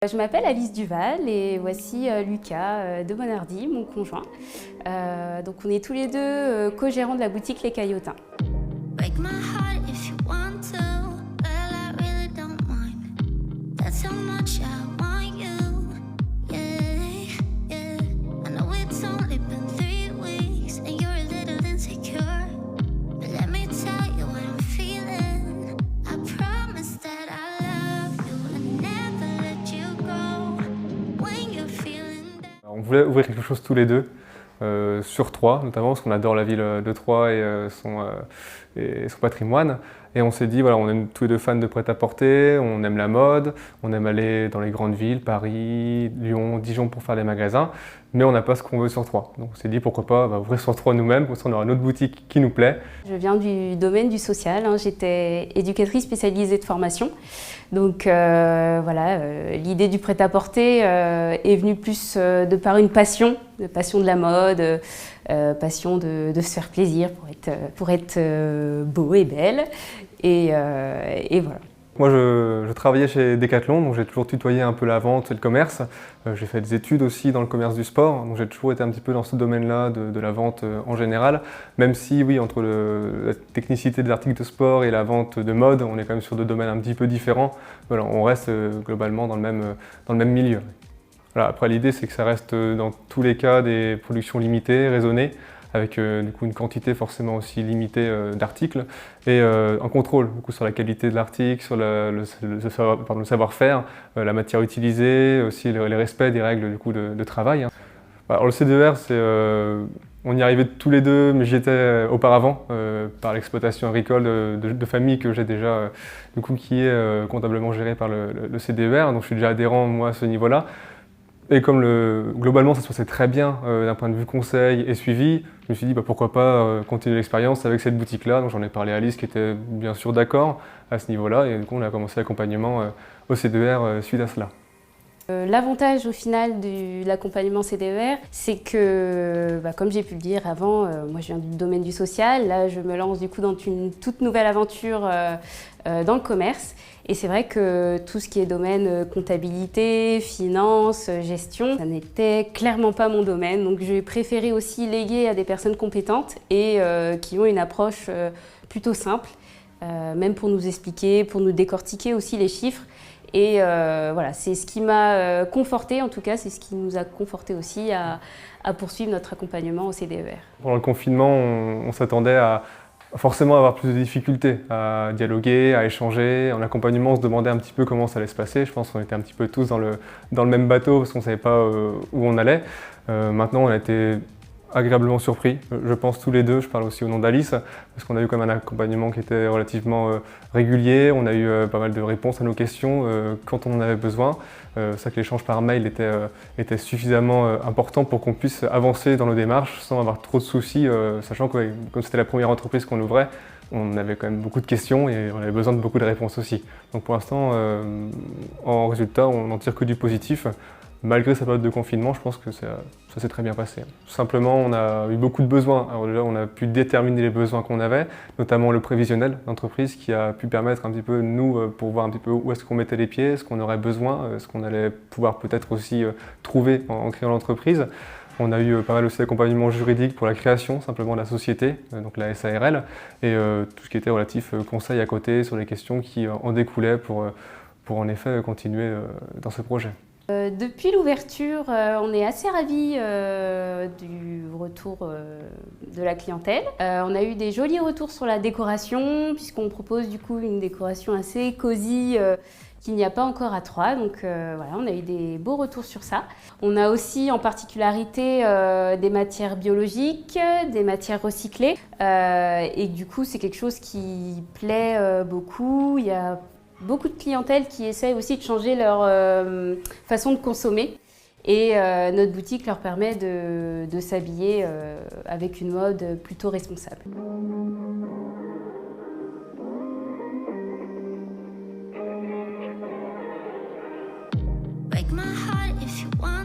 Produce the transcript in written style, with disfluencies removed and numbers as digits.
Je m'appelle Alice Duval et voici Lucas de Bonardi, mon conjoint. Donc on est tous les deux co-gérants de la boutique Les Caillotins. On voulait ouvrir quelque chose tous les deux, sur Troyes notamment, parce qu'on adore la ville de Troyes et son patrimoine. Et on s'est dit, voilà, on est tous les deux fans de prêt-à-porter, on aime la mode, on aime aller dans les grandes villes, Paris, Lyon, Dijon pour faire des magasins, mais on n'a pas ce qu'on veut sur Troyes. Donc on s'est dit, pourquoi pas ouvrir sur Troyes nous-mêmes, comme ça on aura une autre boutique qui nous plaît. Je viens du domaine du social, j'étais éducatrice spécialisée de formation. Donc l'idée du prêt-à-porter est venue plus de par une passion de la mode, passion de se faire plaisir pour être beau et belle. Et voilà. Moi, je travaillais chez Decathlon, donc j'ai toujours tutoyé un peu la vente et le commerce. J'ai fait des études aussi dans le commerce du sport, donc j'ai toujours été un petit peu dans ce domaine-là de la vente en général. Même si, oui, entre la technicité des articles de sport et la vente de mode, on est quand même sur deux domaines un petit peu différents. Voilà, on reste globalement dans le même milieu. Voilà, après, l'idée, c'est que ça reste dans tous les cas des productions limitées, raisonnées, avec du coup une quantité forcément aussi limitée d'articles et un contrôle du coup, sur la qualité de l'article, sur le savoir-faire, la matière utilisée, aussi les respects des règles du coup, de travail. Alors, le CDER, on y arrivait tous les deux, mais j'y étais auparavant par l'exploitation agricole de famille que j'ai déjà, du coup, qui est comptablement gérée par le CDER, donc je suis déjà adhérent moi à ce niveau-là. Et comme globalement ça se passait très bien d'un point de vue conseil et suivi, je me suis dit pourquoi pas continuer l'expérience avec cette boutique-là. Donc j'en ai parlé à Alice qui était bien sûr d'accord à ce niveau-là et du coup on a commencé l'accompagnement au CDER suite à cela. L'avantage au final de l'accompagnement CDER, c'est que, comme j'ai pu le dire avant, moi je viens du domaine du social, là je me lance du coup dans une toute nouvelle aventure dans le commerce. Et c'est vrai que tout ce qui est domaine comptabilité, finance, gestion, ça n'était clairement pas mon domaine. Donc j'ai préféré aussi léguer à des personnes compétentes et qui ont une approche plutôt simple, même pour nous expliquer, pour nous décortiquer aussi les chiffres. Et voilà, c'est ce qui m'a conforté, en tout cas, c'est ce qui nous a conforté aussi à poursuivre notre accompagnement au CDER. Pendant le confinement, on s'attendait à forcément avoir plus de difficultés à dialoguer, à échanger. En accompagnement, on se demandait un petit peu comment ça allait se passer. Je pense qu'on était un petit peu tous dans le même bateau parce qu'on ne savait pas où on allait. Maintenant, on a été agréablement surpris, je pense tous les deux, je parle aussi au nom d'Alice, parce qu'on a eu quand même un accompagnement qui était relativement régulier, on a eu pas mal de réponses à nos questions quand on en avait besoin. C'est ça que l'échange par mail était suffisamment important pour qu'on puisse avancer dans nos démarches sans avoir trop de soucis, sachant que comme c'était la première entreprise qu'on ouvrait, on avait quand même beaucoup de questions et on avait besoin de beaucoup de réponses aussi. Donc pour l'instant, en résultat, on n'en tire que du positif. Malgré sa période de confinement, je pense que ça s'est très bien passé. Tout simplement, on a eu beaucoup de besoins. Alors déjà, on a pu déterminer les besoins qu'on avait, notamment le prévisionnel d'entreprise qui a pu permettre un petit peu, nous, pour voir un petit peu où est-ce qu'on mettait les pieds, ce qu'on aurait besoin, ce qu'on allait pouvoir peut-être aussi trouver en créant l'entreprise. On a eu pas mal aussi d'accompagnement juridique pour la création simplement de la société, donc la SARL, et tout ce qui était relatif conseil à côté sur les questions qui en découlaient pour en effet continuer dans ce projet. Depuis l'ouverture, on est assez ravis du retour de la clientèle. On a eu des jolis retours sur la décoration, puisqu'on propose du coup une décoration assez cosy qu'il n'y a pas encore à Troyes. Donc voilà, on a eu des beaux retours sur ça. On a aussi en particularité des matières biologiques, des matières recyclées. Et du coup, c'est quelque chose qui plaît beaucoup. Il y a beaucoup de clientèle qui essaie aussi de changer leur façon de consommer et notre boutique leur permet de s'habiller avec une mode plutôt responsable. Break my heart if you want.